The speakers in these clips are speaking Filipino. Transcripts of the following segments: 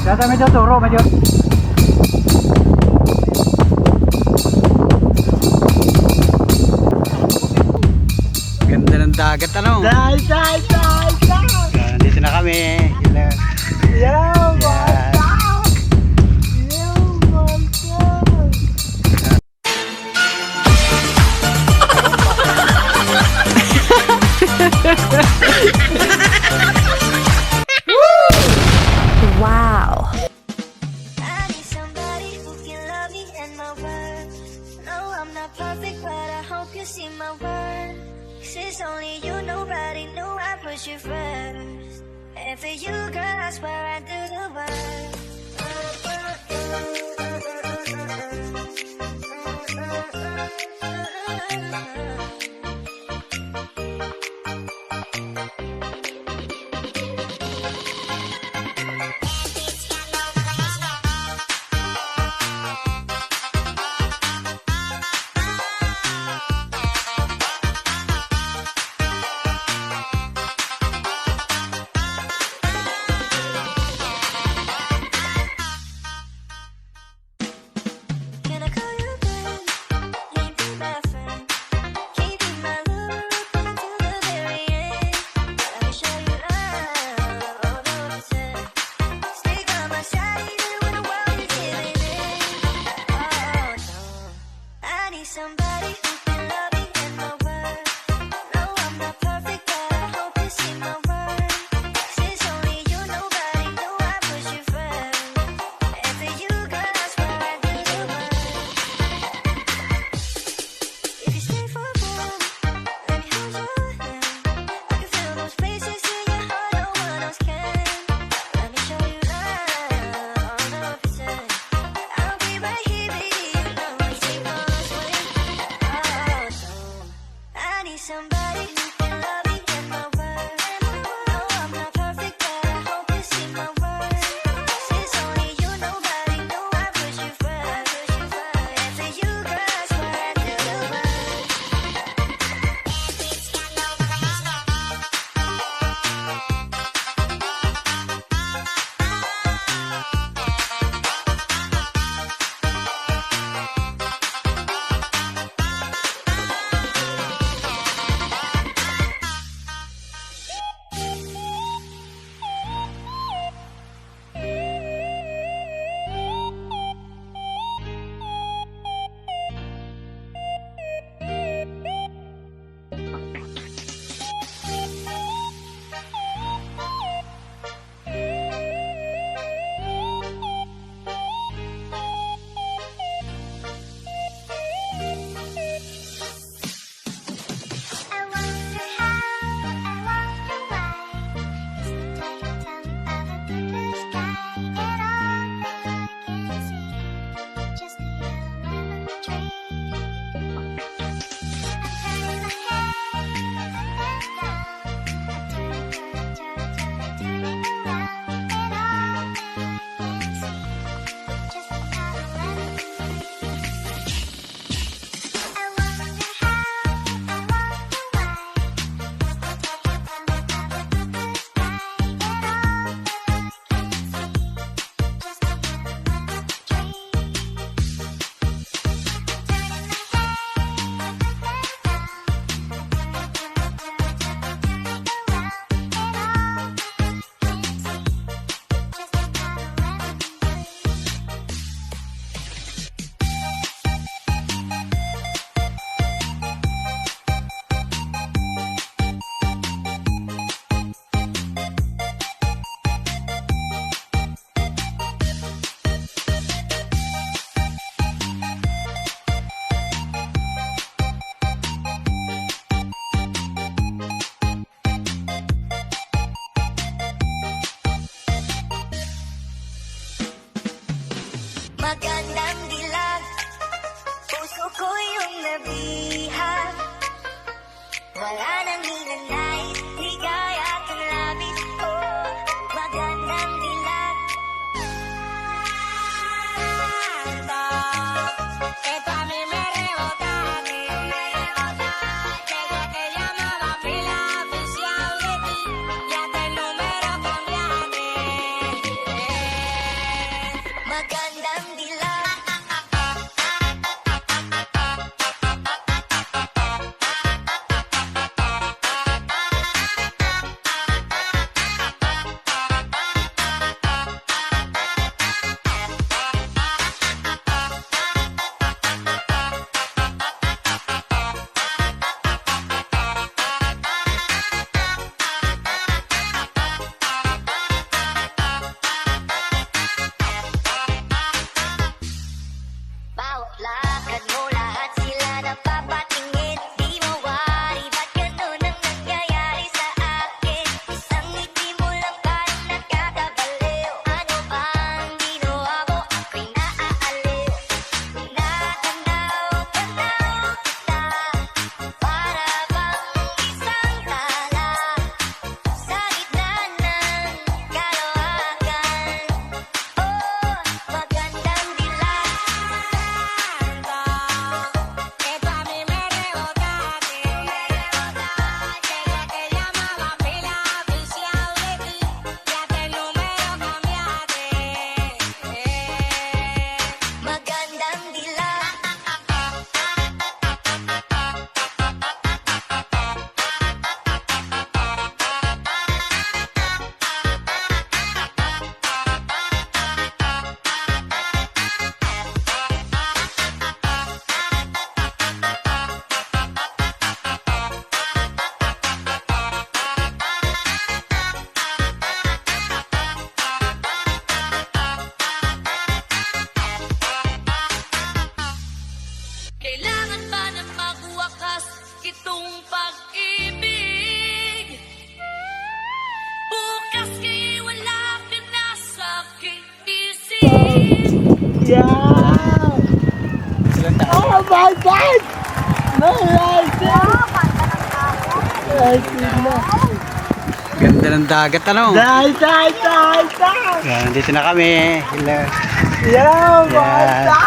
Kaya medyo turo, medyo. Ganda ng dagat, ano? Dai! Nandito na kami. Yo, Wow. I need somebody who can love me and my worth. No, I'm not perfect, but I hope you see my worth. 'Cause it's only you, nobody knew I put you first. And for you, girl, I swear I do the work. Can I call you back? Can you be my friend? Can you be my lover up until the very end? Let me show you love, all the pretend. Stay by my side even when the world is giving in. Oh no, I need somebody who can love me and my worth. No, I'm not perfect, but I hope you see my worth. 'Cause it's only you, nobody knew I put you first. And for you, girl, I swear I do the work. If you stay for a while, let me hold your hand. I can feel those places in your heart no one else can. Let me show you love, all the pretend. I'll be right here, baby, you know we take no swing. Oh no, I need somebody who can love me and my worth. No, I'm not perfect, but I hope you see my worth. 'Cause it's only you, nobody knew I put you first. And for you, girl, I swear I do the work. I wonder how, I wonder why. Sometimes you tell me about the blue sky and all that I can see, just the yellow lemon tree. I'm turning my head up and down. I'm turning around, and all that I can see, just the yellow lemon tree. I wonder how, I wonder why. Magandang dilag, puso ko yung nabihag. Wala nang ninanais, ligaya kang labis. Oh, magandang dilag. Esto a mí me rebota, desde que llamaba a mí la oficial de ti, ya te el número cambiaste. Dad! Ganda ng dagat ano. Dad! Yan, dito na kami. Hello. Yan, Yan. Bata!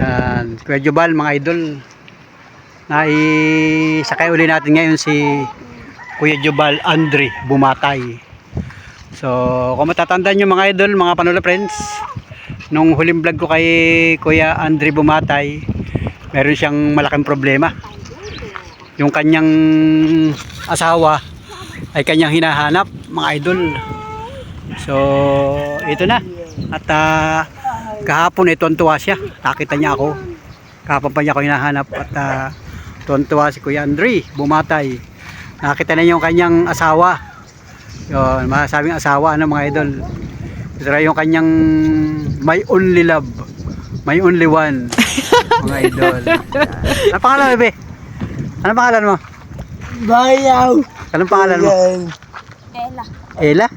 Yan, Kuya Jubal, mga idol. Naisakay uli natin ngayon si Kuya Jubal Andre Bumatay. So, kung matatandaan nyo mga idol, mga Panola friends, nung huling vlog ko kay Kuya Andre Bumatay, meron siyang malaking problema. Yung kanyang asawa ay kanyang hinahanap, mga idol. So, ito na. At kahapon tuwan-tuwa siya. Nakita niya ako. Kahapon pa niya ako hinahanap. At tuwan-tuwa si Kuya Andre Bumatay. Nakita na niya yung kanyang asawa. Yun, masasabing asawa, ano mga idol. Ito na yung kanyang my only love. My only one. Mga idol. Ano pangalan, bebe? Ano pangalan mo? Bayaw! Anong pangalan mo? Ella. Ella?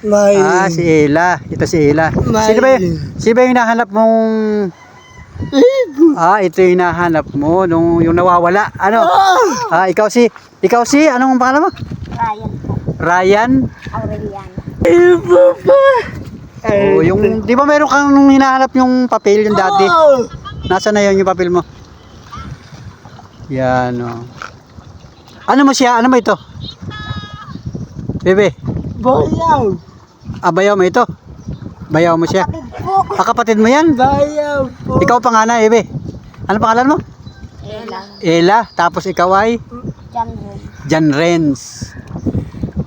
May... Ah, si Ella. Ito si Ella. Sino ba yung hinahanap mong... Ah, ito yung hinahanap mo nung yung nawawala. Ano? Ah, ikaw si... Anong pangalan mo? Ryan po. Ryan? Aureliana. Oh, yung... Di ba meron kang nung hinahanap yung papel, yung dati? Nasaan na yun yung papel mo? Yan, oh. Ano mo siya? Ano mo ito? Bebe? Bayaw! Ah, bayaw mo ito? Bayaw mo siya? Kapatid po. Ah, kapatid mo yan? Bayaw po! Ikaw panganay, Bebe. Ano pangalan mo? Ella. Ella. Tapos ikaw ay? John Ren. Jan Renz.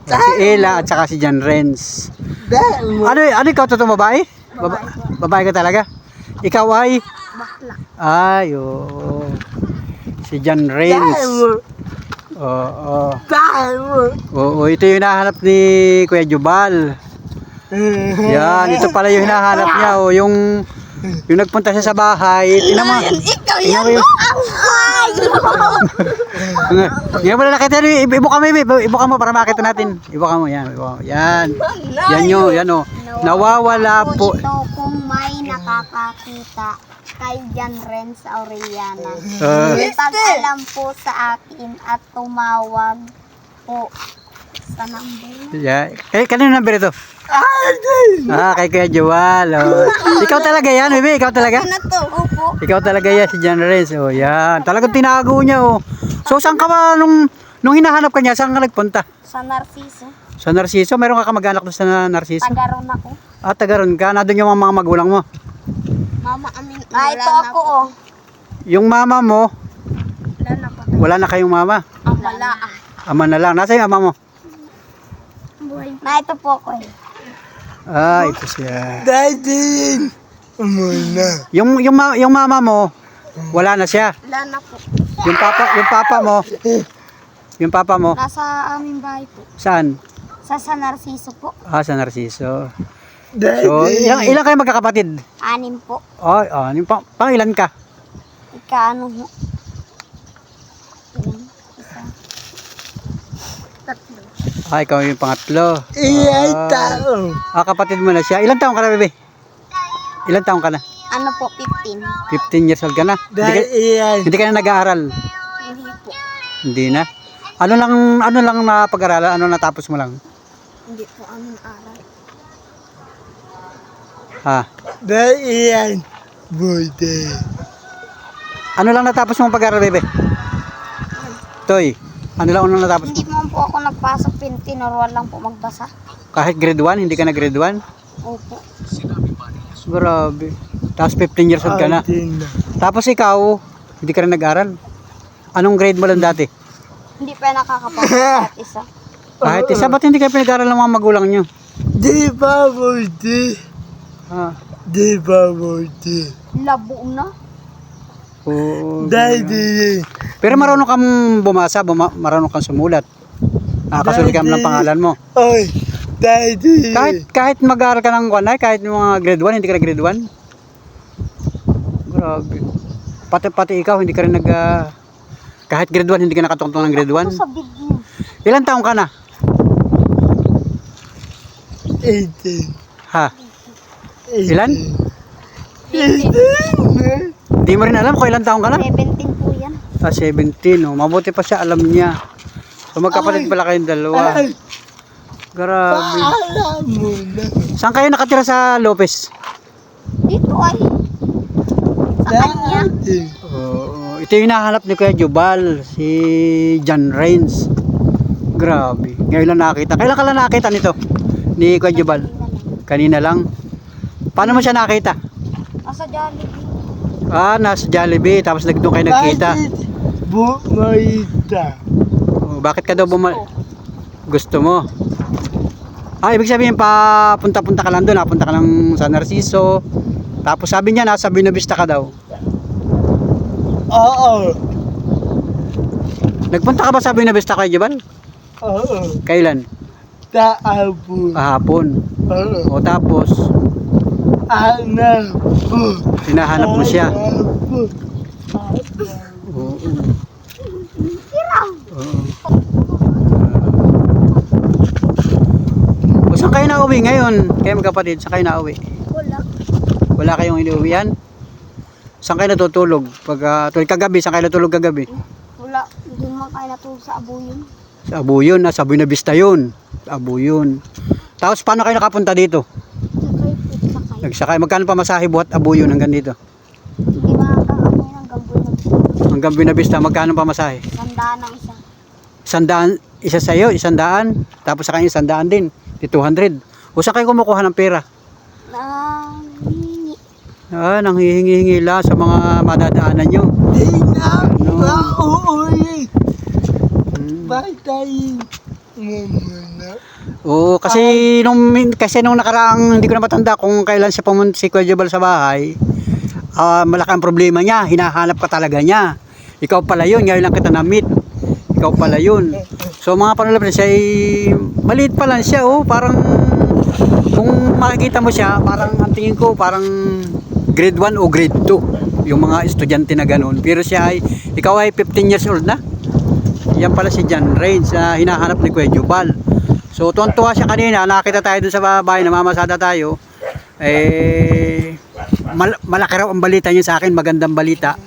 Si Ella at saka si Jan Renz. Ano ikaw, totoong babae? Babae ka talaga? Ikaw ay? Bakla. Ay, oo. Si Jan Renz. Oo. Oo, ito yung hinahanap ni Kuya Jubal. Yan, ito pala yung hinahanap niya. Oh, yung nagpunta siya sa bahay. Tingnan mo. Ikaw Tingnan mo yung... Yan pala nakita niyo. Ibuka mo, ibuka mo para makita natin. Ibuka mo, yan. Ibuka mo. Yan. Yan yun, yan o. Nawawala po. Ito kung may nakakakita kay John Ren sa Aureliana. Pag alam po sa akin at tumawag po sa number. Yeah. Kanino number ito? Ah, kay Kuya Jubal. Oh. Ikaw talaga yan, baby. Ikaw talaga? Ano to? Opo. Ikaw talaga yan, si John Renz. Oh, yan. Talagang tinago niya, oh. So, saan ka ba, nung hinahanap ka niya, saan ka nagpunta? Sa Narciso. Sa Narciso? Meron ka kamag-anak doon sa Narciso? Tagaron ako. Ah, tagaron ka. Nandun yung mga magulang mo. Mama, amin. Ito ako, oh. Yung mama mo, Wala na po. wala na kayong mama. Wala. Ama na lang. Nasa yung ama mo? Na ito po ako, eh. Ah, ito siya. Daddy! Muna. Yung mama mo, wala na siya. Wala na po. Yung papa mo, Nasa aming bahay po. saan? Sa San Narciso po. Ah, sa Narciso. Daddy! So, ilang kayo magkakapatid? 6 po. Ay, pang ilan ka? Ikaano mo? Isa. Tatlo. Ah, ikaw yung pangatlo. Iyay tao! Ah, kapatid mo na siya. Ilang taong ka na, bebe? Ilang taong ka na? Ano po, 15? 15 years old ka na? Dahil iyay! Hindi ka na nag-aaral? Hindi po. Hindi na. Ano lang na pag-aralan? Ano natapos mo lang? Hindi po aming aral. Ha? Dahil iyay! Bude! Ano lang natapos mong pag-aaral, bebe? Toy, ano lang unang natapos mo? Hindi mo po ako nagpasok, tinuruan lang po magbasa. Kahit grade 1, hindi ka na grade 1? Opo. Grabe. Tapos 15 years old ka na. Tapos ikaw, hindi ka rin nag-aral. Anong grade mo lang dati? Hindi pa nakakapasok kahit isa. Kahit isa, ba't hindi kayo pinag-aral ng mga magulang nyo? Di ba bude? Ah, Di ba bude? Labo na. oo. Daddy! Pero marunong kang bumasa, marunong kang sumulat. Nakakasulat ka ng pangalan mo. Oy! Daddy! Kahit mag-aaral ka ng kwanay, kahit mga grade 1, hindi ka na grade 1? Grabe. Pati ikaw, hindi ka rin kahit grade 1, hindi ka nakatungtong ng grade 1? Ito sa video. Ilan taong ka na? 18. Ha? Ilan? Hindi mo rin alam kung ilang taong ka na? 17 po yan. 17, oh. Mabuti pa siya, alam niya. So magkapatid pala kayong dalawa. Ay, Grabe. alam mo na. Saan kayo nakatira sa Lopez? Dito ay. Sa kanya. Dati. Oo. Ito yung hinahanap ni Kuya Jubal, si John Rains. Grabe. Ngayon lang nakita. Kailan ka lang nakita nito? Ni Kuya Jubal? Kanina lang. Paano mo siya nakita? Nasa Jollibee. Ah, nasa Jollibee. Tapos doon kayo nagkita. Bakit bumaita? Oh, bakit ka daw gusto mo? Ah, ibig sabihin punta-punta ka lang doon. Napunta ka lang sa Narciso. Tapos sabi niya nasa Buena Vista ka daw. Oo. Nagpunta ka ba sa Buena Vista Kuya Jubal? Oo. Kailan? Taabo. Hapon. Oo. O tapos Anak ko. hinahanap mo siya. Anak ko. Oo. Oo. O saan kayo nauwi ngayon? Kayo magkapatid, saan kayo nauwi? Wala. Wala kayong inuwian? Saan kayo natutulog? Pag tulog kagabi, saan kayo natulog kagabi? Wala. Hindi naman kayo natulog sa abuyon. Sa Abuyon, sa Buena Vista yun. Sa Abuyon. Tapos paano kayo nakapunta dito? Sakay po. Sakay. Nagsakay, magkano pa masahe buhat Abuyon hanggang dito? Hindi makakaamoy ng gamboy na gusto. Hanggang Buena Vista, magkano pa masahe? Sandaan ng isa. 100, isa sa'yo, 100. Tapos sa kanya 100 din, di 200. O saan kayo kumukuha ng pera? Nangingi. Ah, nang hihingi lang sa mga madadaanan nyo. Di na No. mauulit. Hmm. Batayin mo muna. Oo, kasi nung nakaraang hindi ko na matanda kung kailan siya pumunta si Kuya Jubal sa bahay. Malaki ang problema niya, hinahanap ka talaga niya. Ikaw pala yun, ngayon lang kita na-meet. Ikaw pala yun. So mga panulap siya ay maliit pa lang siya, oh, parang kung makikita mo siya, parang ang tingin ko parang grade 1 o grade 2 yung mga estudyante na ganun. Pero siya ay, ikaw ay 15 years old na. Yan pala si John Rains na hinahanap ni Kuya Jubal. So tuwan-tuwa siya kanina, nakita tayo dun sa bahay, namamasada tayo. Malaki raw ang balita niya sa akin, magandang balita.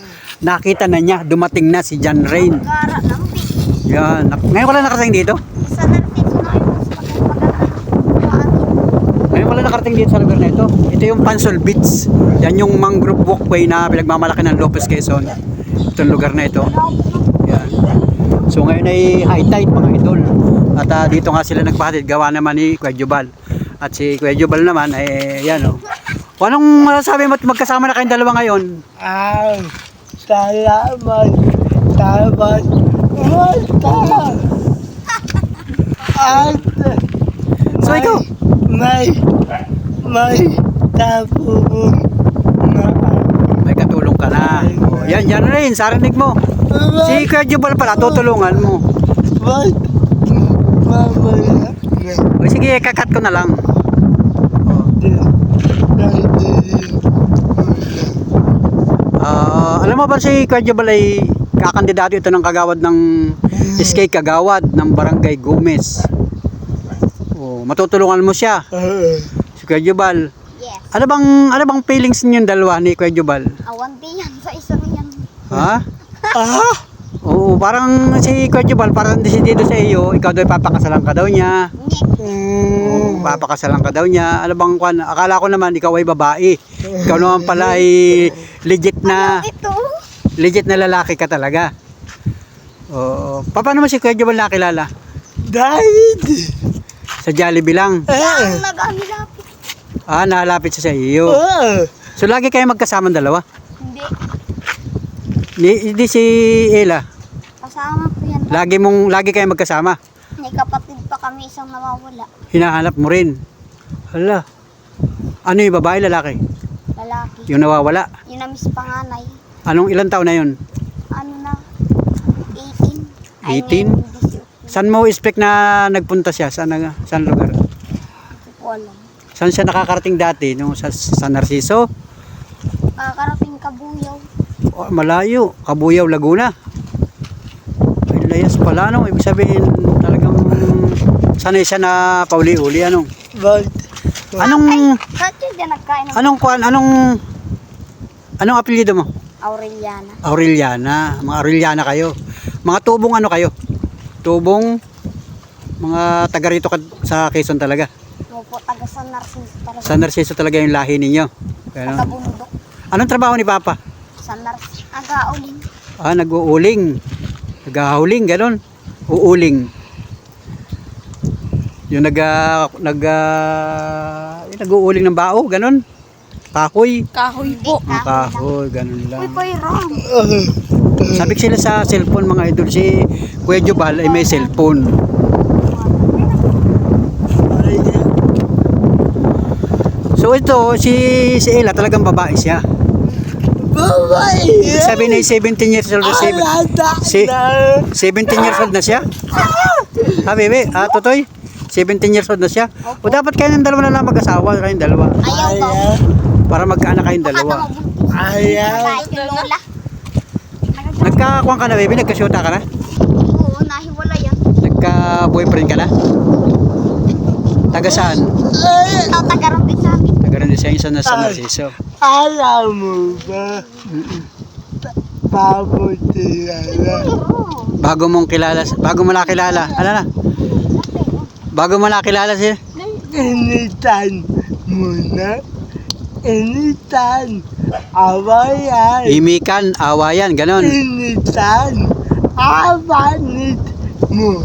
Nakita na niya, dumating na si John Rains. Gara ng big. Yan. Ngayon ko lang nakarating dito. Sa Narciso na kayo. Mas maganda. Ngayon ko lang nakarating dito sa lugar na ito. Ito yung Pansol Beach. Yan yung mangrove walkway na pinagmamalaki ng Lopez, Quezon. Itong lugar na ito. Yan. So ngayon ay high tide mga idol. At dito nga sila nagpahatid. Gawa naman ni Kuya Jubal. At si Kuya Jubal naman ay yan o. O anong masasabi mo at magkasama na kayong dalawa ngayon? Salamat. Salamat. Mata. At So ikaw? May tapong na. May katulong ka na. O, yan rin. Sarinig mo. Si Kuya Jubal pala tutulungan mo. Ba't mamaya na O sige, kakat ko na lang. Alam mo ba si Kuya Jubal ay kakandidato ito ng kagawad ng SK Kagawad ng Barangay Gomez. Oh, matutulungan mo siya. Si Kuya Jubal. Yes. Ano bang feelings niyo dalawa ni Kuya Jubal? Awan din yan sa isang yan. Ha? Oo, parang si Kuya Jubal parang desidido sa iyo, ikaw daw papakasalan ka daw niya. Oo, papakasalan ka daw niya. Ano bang kwan? Akala ko naman ikaw ay babae. Ikaw naman pala ay legit na lalaki ka talaga. Oo. Paano mo si Kuya Jubal nakilala? Dahil Sa Jollibee lang. Ang nag-amilapit. Ah, nahalapit siya sa iyo. So lagi kayo magkasama dalawa? Hindi. Hindi si Ella. Kasama po yan. Lagi kayo magkasama. May kapatid pa kami isang nawawala. Hinahanap mo rin. Hala. Ano yung babae, lalaki? Lalaki. Yung nawawala. Yun na miss panganay. Anong ilang taon na yun? Ano na? 18. 18? Saan mo expect na nagpunta siya? Saan lugar? Hindi ko alam. Saan siya nakakarating dati? Nung sa Narciso? Kakarating Kabuyaw. Oh, malayo. Kabuyaw, Laguna. Ay, layas pala. Ano? Ibig sabihin talagang sanay siya na pauli-uli. Anong? ba't Anong Bakit hindi nagkain ng... Anong Anong apelyido mo? Aureliana. Aureliana. Mga Aureliana kayo. Mga tubong ano kayo? Tubong mga taga rito sa Quezon talaga. Opo, taga San Narciso talaga. San Narciso talaga yung lahi ninyo. Ganun. Taga bundok. Anong trabaho ni Papa? San Narciso. Aga-uling. Nag-uuling. Nag-ahuling, ganun. Uuling. Yung nag-uuling ng bao, ganun. Kahoy. Kahoy po. Kahoy, ganun lang. Uy, ram. Sabi sila sa cellphone mga idol, si Kuya Jubal ay may cellphone. So ito, si Ella talagang babae siya. Babae. Ibig sabihin ay 17 years old na si, si 17 years old na siya. Bebe, Totoy, 17 years old na siya. O dapat kayo ng dalawa na lang mag-asawa, kayong dalawa. Ayaw daw. Para magkaanak kayong dalawa. Ayaw. Kahit yung lola. Nagkakuha ka na, baby? Nagkasyota ka na? Oo, nahiwala yan. Nagka-boyfriend ka na? Taga saan? Taga-ram din sa amin. Taga rin siya isa na San Narciso. Alam mo ba? Pabuti na. Bago mo nakilala, ano na? Bago mo nakilala siya? Initan mo na. Initan. Awayan. Imikan, awayan, ganon. Initan. Awanit mo.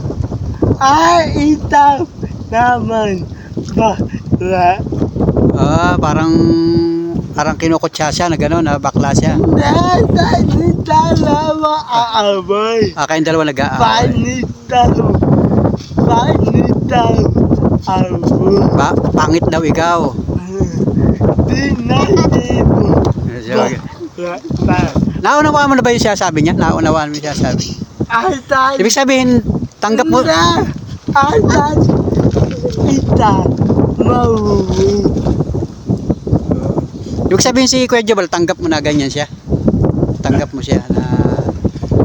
Itap naman. Bakla. Parang kinukutsa siya na ganon, bakla siya. Initan naman aaway. Kayong dalawa nag-aaway. Panitaw. Panitaw. Awo. Pangit daw ikaw. Dinasibo. Naunawaan mo na ba yung sinasabi niya? Naunawaan mo yung sinasabi. Atan. Ibig sabihin, tanggap mo. Atan. Ita. Mauwi. Ibig sabihin si Kuya Jubal, tanggap mo na ganyan siya. Tanggap mo siya na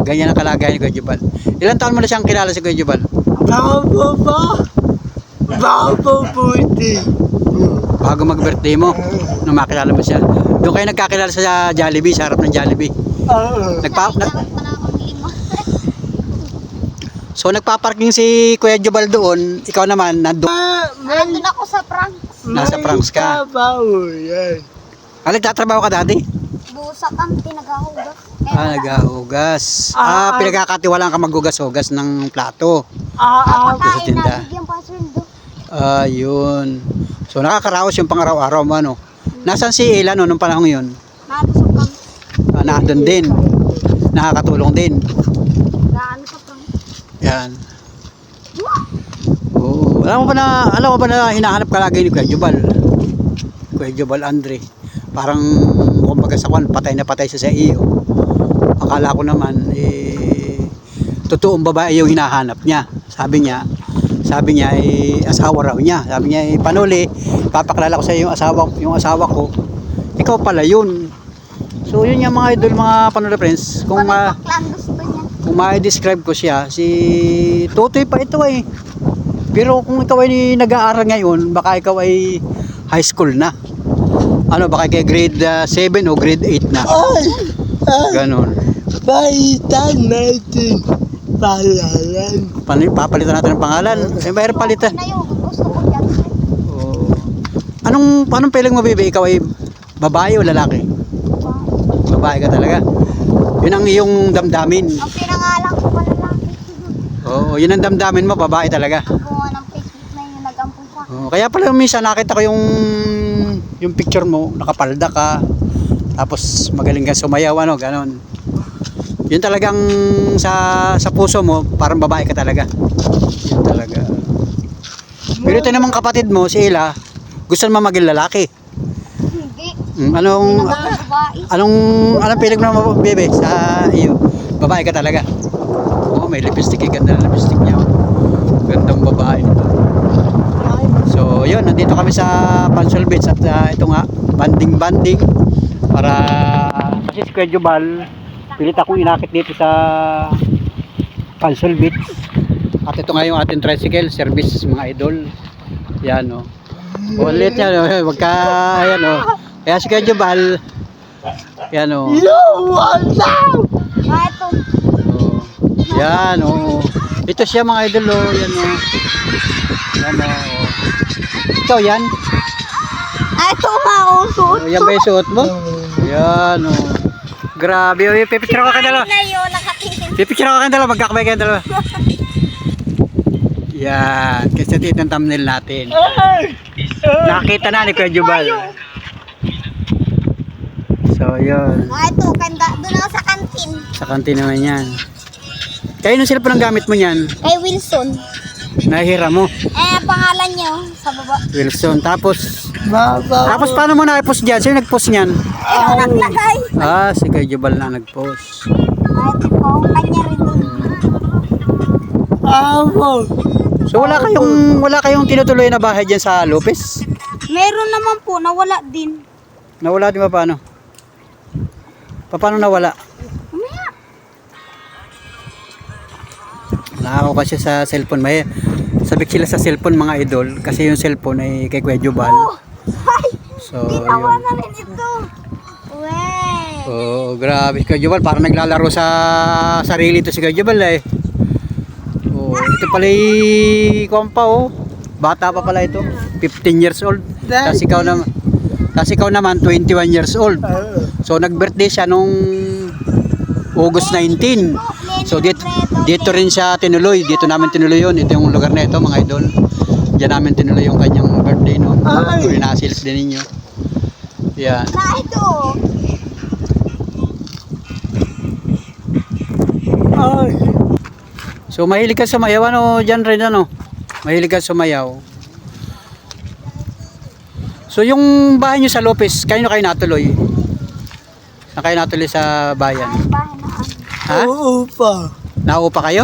ganyan ang kalagayan ni Kuya Jubal. Ilang taon mo na siyang kilala si Kuya Jubal? Babo ba? Babo puti. Bago mag-birthday mo, nung makilala mo siya. Doon kayo nagkakilala sa Jollibee, sa harap ng Jollibee. So nagpaparking si Kuya Jubal doon, ikaw naman nandun. Nandun ako sa prank. Nasa pranks ka. Yan. Nagtatrabaho ka dati? Busak ang pinagahugas. Naghahugas. Pinagkakatiwalaan ka maghugas-hugas ng plato. Pagkain sa tinda. na, bigyan pa sweldo. Yun. So nakakaraos yung pang-araw-araw mo, ano? Nasaan si Ella no, nung panahon yun? Nandun sa prank. Nandun din. Nakakatulong din. Gaano sa prank. Yan. Oo. Alam mo ba na hinahanap ka lagi ni Kuya Jubal? Kuya Jubal Andre. Parang kumbaga sa kwan, patay na patay siya sa iyo. Akala ko naman, totoong babae yung hinahanap niya. Sabi niya, asawa raw niya. Sabi niya, Panuli, papaklala ko sa iyo yung asawa ko. Ikaw pala yun. So yun yung mga idol, mga Panuli friends. Kung Gusto niya. kung ma-describe ko siya, si Totoy pa ito eh. Pero kung ikaw ay nag-aaral ngayon, baka ikaw ay high school na. Baka kay grade 7 o grade 8 na. Ganon. Palitan natin. Palalan. Papalitan natin ng pangalan. Mayroon palitan. Na yun, gusto ko yan. Oo. Anong feeling mo, baby? Ikaw ay babae o lalaki? Babae ka talaga. Yun ang iyong damdamin. Ang pinangalan ko pa lalaki. Oo, yun ang damdamin mo, babae talaga. Gawa ng Facebook na yung nag-ampun sa akin. Oo, kaya pala minsan nakita ko yung picture mo, nakapalda ka, tapos magaling kang sumayaw, ganon. Yun talagang sa puso mo, parang babae ka talaga. Yun talaga. Pero ito namang kapatid mo, si Ella, gusto naman maging lalaki. Hindi. Anong Babae. feeling mo, bebe, sa iyo? Babae ka talaga. Oo, may lipstick, ganda na lipstick niya. Gandang babae. So, yun, nandito kami sa Pansol Beach at ito nga, banding para kasi si Kuya Jubal, pilit akong inakit dito sa Pansol Beach. At ito nga yung ating tricycle service, mga idol. Yan, ulit yan, ayan, Kaya si Kuya Jubal, Yan o. No, wala. Ah, ito. Oh. Yan o. Ito siya mga idol o. Yan o. Yan o. Ito yan. Ah, ito nga, oh, suot. O, yan ba yung suot mo? Yan o. Grabe o. Pipicture ko kayo dalawa. Na yun, nakatingin. Pipicture ko kayo dalawa. Magkakabay kayo dalawa. Yan. Kasi ito yung thumbnail natin. Nakita na ni Kuya Jubal. So yun. Ah, ito, kanda. Doon ako sa kantin. Sa kantin naman yan. Kaya nung cellphone ang gamit mo niyan? Kay Wilson. Nahira mo. Pangalan niyo, sa baba. Wilson. Tapos Baba. paano mo na-post dyan? Sino nag-post niyan? Ito naglagay. Ah, si Kuya Jubal na nag-post. Ah, ito po, kanya rin doon. Amo. So wala kayong tinutuloy na bahay dyan sa Lopez? Meron naman po, nawala din. Nawala di ba paano? Paano nawala? Mamaya. Nakako kasi sa cellphone. May sabik sila sa cellphone mga idol. Kasi yung cellphone ay kay Kuya Jubal. Oh, ay, So ginawa yun. na rin ito. Wey. Oh, grabe si Kuya Jubal. Parang naglalaro sa sarili to si Kuya Jubal eh. Oh, ito pala kompa oh. Bata pa pala ito. 15 years old. Kasi ikaw naman 21 years old. So nag-birthday siya nung August 19. So dito rin siya tinuloy. Dito namin tinuloy yun. Ito yung lugar na ito mga idol. Diyan namin tinuloy yung kanyang birthday no. Ay. Pinasils din ninyo. Yan. Na ito. Ay. So mahilig ka sumayaw ano dyan rin ano? Mahilig ka sumayaw. So yung bahay nyo sa Lopez, kayo natuloy? Saan kayo natuloy sa bayan? Bahay na ano. Ha? Oo pa. Naupa kayo?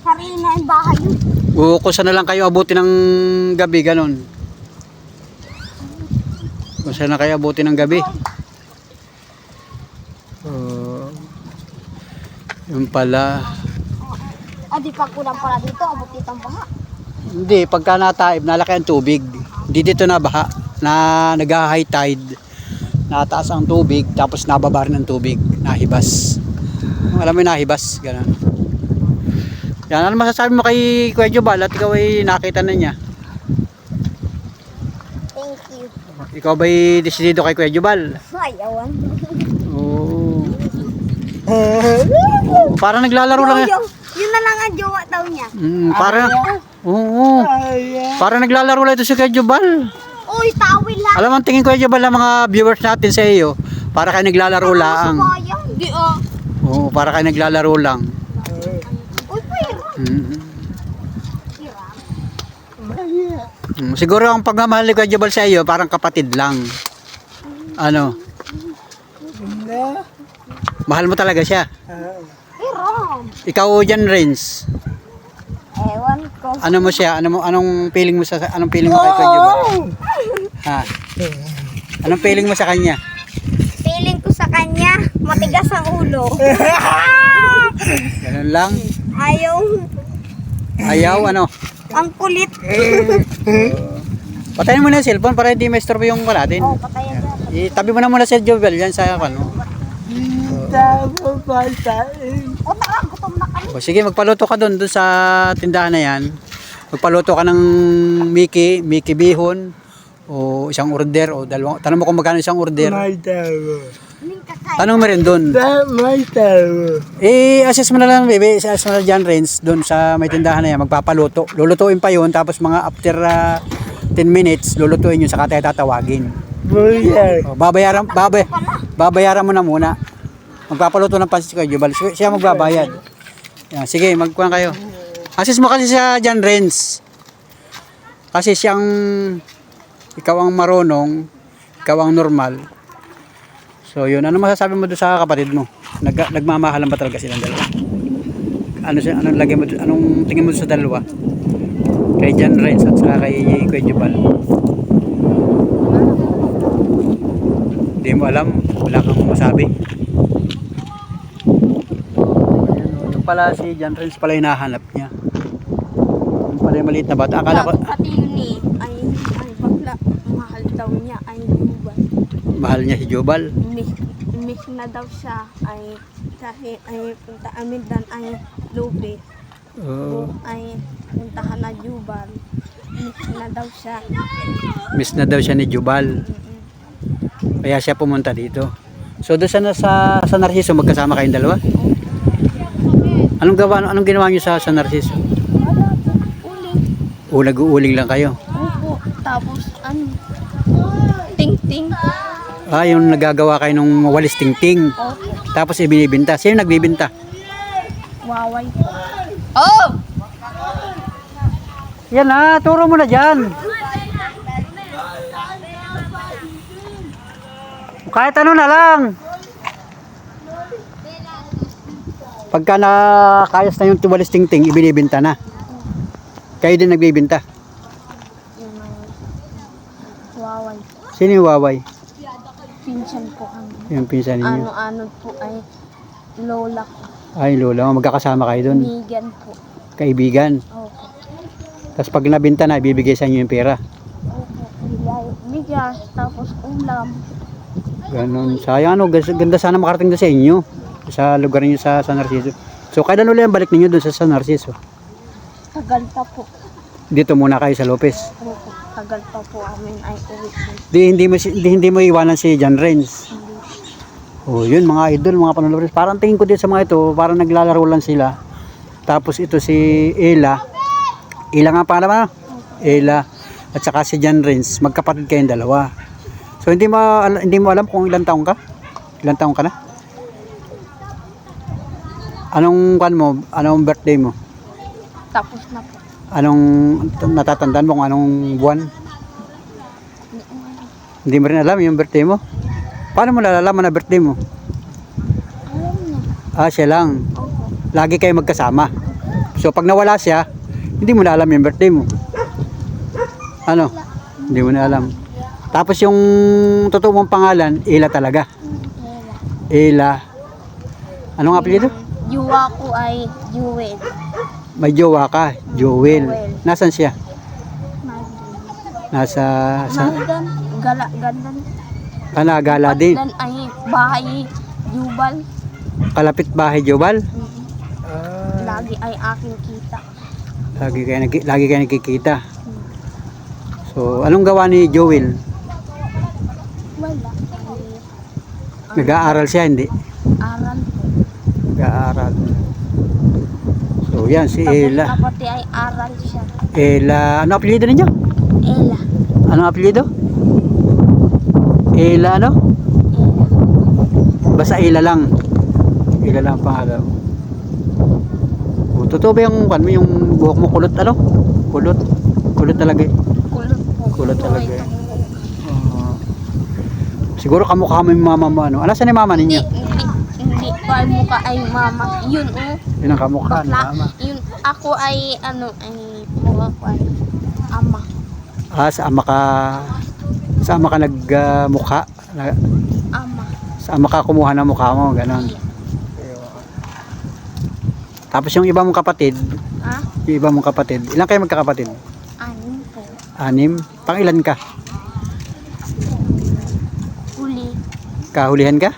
Sarili na yung bahay yun. O kung saan na lang kayo abuti ng gabi, ganon? Kung saan na kayo abuti ng gabi? Yung pala. Ah, di pa kulang pala dito. Abot dito ang baha. Hindi, pagka nataib, nalaki ang tubig. Di dito na baha, na nag-high tide. Nataas ang tubig, tapos nababa rin ang tubig, nahibas. Alam mo yung nahibas, gano'n. Yan, ano masasabi mo kay Kuya Jubal at ikaw ay nakita na niya? Thank you. Ikaw ba'y desidido kay Kuya Jubal? Ayawan. Oo. Parang naglalaro lang yan. Yun na lang ang jowa daw niya. Parang, oo. Parang naglalaro lang ito si Kuya Jubal. Uy, tawil lang. Alam mo, ang tingin Kuya Jubal ng mga viewers natin sa iyo, para kayo naglalaro lang. Di oh. Oo, para kayo naglalaro lang. Uy, pwera. Siguro ang pagmamahal ni Kuya Jubal sa iyo, parang kapatid lang. Ano? Mahal mo talaga siya. Pero, Ikaw dyan, Renz. ewan ko. Ano mo siya? Anong feeling mo kay Kuya Jubal? Ha? Anong feeling mo sa kanya? Feeling ko sa kanya, matigas ang ulo. Ganun lang. Ayaw, ano? Ang kulit. Patayin mo na yung cellphone para hindi maistorbo yung natin. Oh, patayan dyan. Itabi mo na muna si Jubal yan sa ano. Tama ba tayo? O, tara, gutom na kami. O sige, magpaluto ka doon sa tindahan na yan. Magpaluto ka ng Mickey bihon o isang order o dalawang. Tanong mo kung magkano isang order. May tawa. Kaming kakain. Tanong mo rin doon. May tawa. Assess mo na lang, baby. Assess mo na dyan, Renz. Doon sa may tindahan na yan. Magpapaluto. Lulutuin pa yun. Tapos mga after 10 minutes, lulutuin yun. Saka tayo tatawagin. Buyan. O, babayaran mo na muna. Magpapaluto ng pansit si Kuya Jubal. Siya magbabayad. Yan, sige, magkuhan kayo. Assess mo kasi siya dyan, Renz. Kasi siyang ikaw ang marunong, ikaw ang normal. So yun, ano masasabi mo doon sa kapatid mo? Nagmamahalan ba talaga silang dalawa? Anong tingin mo sa dalawa? Kay Jan Renz at saka kay Kuya Jubal. Hindi mo alam, wala kang masabi. Yung pala si Jan Renz pala hinahanap niya. Yung pala yung maliit na bata. Akala ko, Pati yun eh, ay bakla, mahal daw niya, ay Jubal. mahal niya si Jubal. Ni miss na daw siya ay kasi ay punta amin dan ay Lube. Oh, Ay puntahan na Jubal. Miss na daw siya. miss na daw siya ni Jubal. Kaya siya pumunta dito. So doon sa Narciso magkasama kayong dalawa? Anong ginawa niyo sa Narciso? Wala po. Uling. Nag-uuling lang kayo. Opo. Tapos ano? Ting-ting. Ah, yung nagagawa kayo ng walis tingting. Opo. Tapos ibinibinta. Sino nagbibinta? Waway po. Oh! Yan na, turo mo na dyan. Kahit ano na lang. Pagka nakayas na yung walis tingting, ibinibinta na. Kayo din nagbibinta. Yung waway. Sino yung waway? Pinsan po kami. Yung pinsan ninyo. Ano po ay lola ko. Ay, lola, magkakasama kayo dun. Migan po. Kaibigan. Opo. Tapos pag nabinta na, ibibigay sa inyo yung pera. Opo. Bigas. Tapos ulam. Ganon. Sayang ano, ganda sana makarating doon sa inyo. Sa lugar niyo sa San Narciso. So, kailan ulit ang balik ninyo doon sa San Narciso? Tagal pa po. Dito muna kayo sa Lopez. Opo. Tagal pa po amin ay uwi po. Hindi mo iwanan si John Renz. Oh, yun mga idol, mga panulabas. Parang tingin ko din sa mga ito, parang naglalaro lang sila. Tapos ito si Ella. Ella nga pa naman. Ella at saka si John Renz, magkapatid kayong dalawa. So hindi mo alam kung ilang taong ka? Ilang taong ka na? Anong birthday mo? Tapos na po. Anong natatandaan mo kung anong buwan? Hindi mo rin alam yung birthday mo? Paano mo nalalaman na birthday mo? Alam na. Ah, siya lang. Opo. Lagi kayo magkasama. So pag nawala siya, hindi mo na alam yung birthday mo. Ano? Hindi mo na alam. Tapos yung totoo mong pangalan, Ella talaga. Ella. Anong apelyido? Yuwa ko ay Jewel. May jowa ka, Joel. Joel. Nasaan siya? Nasa Nagdan. Gandan. Gala din. Dan ay bahay Jubal. Kalapit bahay Jobal. Lagi ay aking kita. Lagi kayo nagkikita. So, anong gawa ni Joel? Wala. Nag-aaral siya, hindi? Aral po. Nag-aaral. So, yan, si Tapos Ella. kapati ay aral siya. Ella, ano apelyido ninyo? Ella. Ano apelyido? Ella, ano? Basta Ella lang. Ella lang ang pangalan. O, totoo ba yung buhok mo kulot, ano? Kulot. Kulot talaga eh. Kulot po. Kulot talaga eh. Siguro kamukha mo yung mama mo, ano? Alasan ni mama ninyo? Hindi ko ay mukha ay mama. Yun Yun ang kamukha ni bakla. mama. Yun ako ay ano ay mukha ko ay ama. Ah, sa ama ka nagmukha. Ama. Sa ama ka kumuha ng mukha mo, ganon. Tapos yung iba mong kapatid, Ha? yung iba mong kapatid, ilan kayo magkakapatid? Anim po. 6? Pang ilan ka? Huli. Kahulihan ka?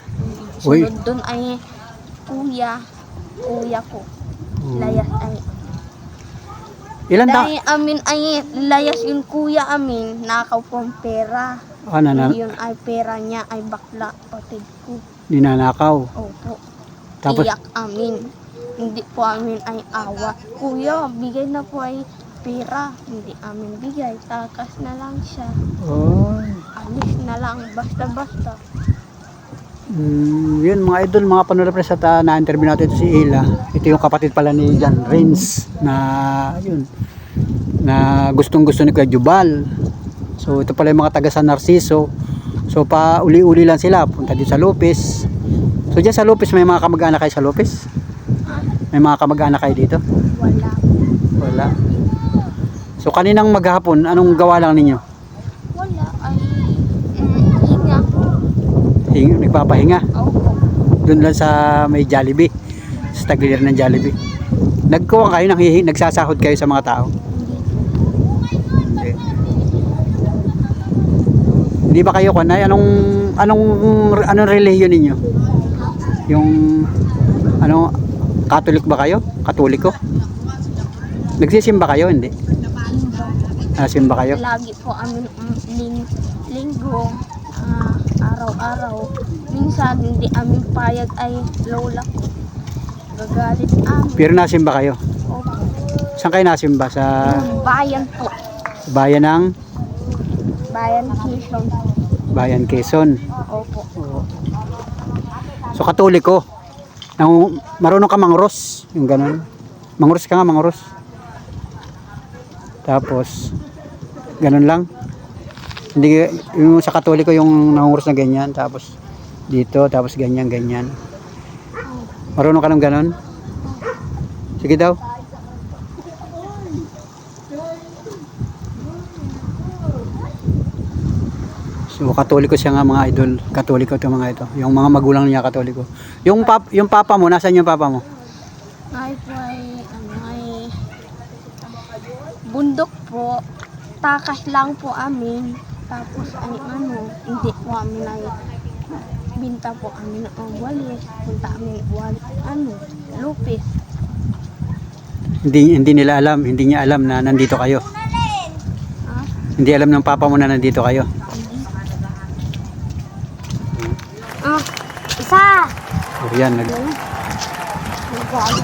Uy. Sunod doon ay kuya. Kuya ko. Layas ay. Ilan ta? Dahil amin ay layas yung kuya amin. Nakaw pong pera. Ano na? Yun ay pera niya ay bakla patid ko. Ninanakaw. Opo. Tapos Iyak amin. Hindi po amin ay awa. Kuya, bigay na po ay pera. Hindi amin bigay. Takas na lang siya. oh, Alis na lang. Basta-basta. yun mga idol, mga panulapres at na-interview natin ito si Ella. Ito yung kapatid pala ni John Renz na yun na gustong-gusto ni Kuya Jubal. So ito pala yung mga taga San Narciso. So pa uli-uli lang sila punta dito sa Lopez. So dyan sa Lopez may mga kamag-anak kayo sa Lopez? May mga kamag-anak kayo dito? Wala. Wala. So kaninang maghapon, anong gawa lang ninyo? Wala ay hinga. Nagpapahinga Opo. doon lang sa may Jollibee, sa tagiliran ng Jollibee. Nagkuha kayo nagsasahod kayo sa mga tao? Hindi. Hindi ba kayo kunay? Anong anong relihiyon ninyo? Yung ano, Catholic ba kayo? Katoliko? Nagsisimba kayo, hindi? Simba kayo? Lagi po amin linggo, araw-araw. Minsan hindi amin payag ay lola ko. Gagalit amin. Pero nasimba kayo? Opo. Saan kayo nasimba? Sa Bayan po. bayan ng Bayan Quezon. Bayan Quezon. Opo. So Katoliko. Marunong ka mangros, yung ganun. Mangros ka nga, mangros. Tapos ganun lang. Hindi yung sa Katoliko yung nangungros na ganyan, tapos dito, tapos ganyan, ganyan. Marunong ka ng ganun? Sige daw. So Katoliko siya nga mga idol. Katoliko 'tong mga ito. Yung mga magulang niya Katoliko. Yung papa mo, nasaan yung papa mo? Ngayon po ay bundok po. Takas lang po amin. Tapos ay hindi po amin ay binta po amin ng walis. Punta amin lupis. Hindi nila alam, hindi niya alam na nandito kayo. Ha? Hindi alam ng papa mo na nandito kayo. Isa! O yan,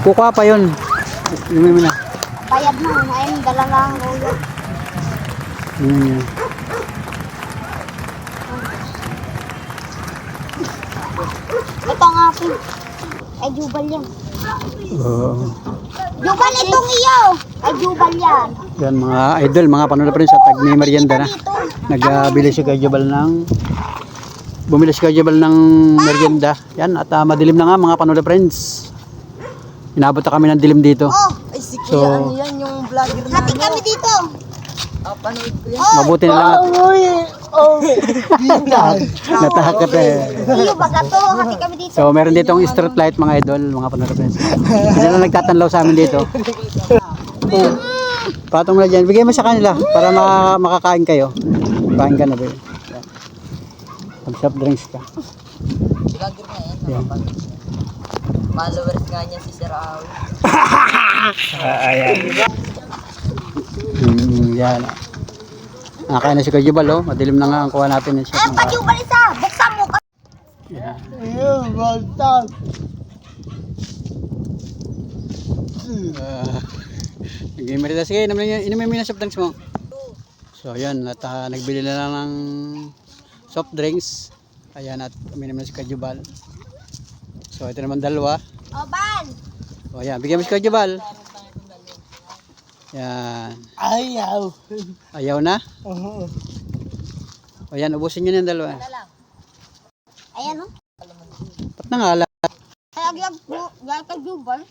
kukuha pa yun. Yung na. Bayad mo, ayun, dala lang ulo. Ito ang akin. Ay, jubal yan. Jubal itong iyo! Ay, jubal yan. Yan mga idol, mga panonood pa rin sa Tag ni Merienda na. Nagbili si Kuya Jubal ng bumili si Kuya Jubal ng merienda. Yan, at madilim na nga mga panonood friends. Inabot na kami ng dilim dito. Ay, si So, Kuya, ano yan, yung vlogger na Hati kami dito. panood ko yan. mabuti na lang at natakot eh. Iyo, baga to. Hati kami dito. So, meron ditong street light mga idol, mga panonood friends. Hindi na nagtatanlaw sa amin dito. Patong na dyan. Bigay mo sa kanila para makakain kayo. Kain ka na ba yun? Mag-soft drinks ka. Vlogger na yan. Yan. Followers nga niya si Sir Awi. Ayan. Yan. Nakakain na si Kuya Jubal, oh. Madilim na nga ang kuha natin ng shot. Jubal isa. Buksan mo ka. Yan. Ayun, bantag. Naging merida. Sige, inumin mo yung soft drinks mo. So, ayan. At nagbili na lang ng soft drinks. Ayan, at uminom na si Kuya Jubal. So, ito naman dalawa. Oban. O, ayan. Bigyan mo si Kuya Jubal. Yan. Ayaw. Ayaw na? Oo. O, ayan. Ubusin nyo na yung dalawa. Ayan o. Ba't nangalat? Ay, agad jubal.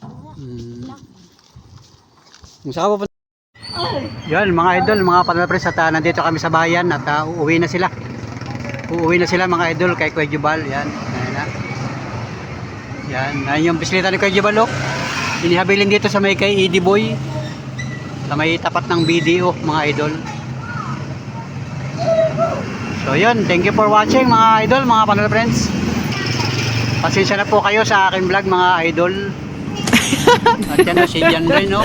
Kung saan ka pupunta? Yan, mga idol, mga panapres, at nandito kami sa bayan at uuwi na sila. Uuwi na sila mga idol kay Kuya Jubal. Yan. Ayan na. Yan. Ayan yung bisikleta ni Kuya Jubal. Oh. Inihabilin dito sa may kay Edie Boy. Sa may tapat ng BDO mga idol. So yun. Thank you for watching mga idol, mga panapres. Pasensya na po kayo sa aking vlog mga idol. At yan o, si Jan Ray, no?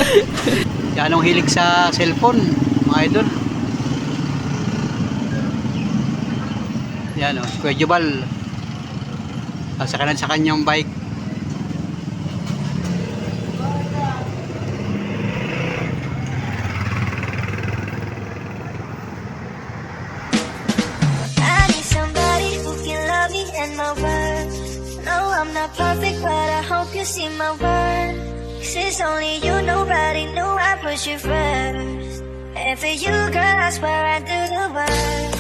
Yan ang hilig sa cellphone mga idol. Yan o, si Kuya Jubal. Sakanan sa kanyang bike. I need somebody who can love me and my worth. No, I'm not perfect, but I hope you see my worth. 'Cause it's only you, nobody knew I put you first. And for you, girl, I swear I do the work.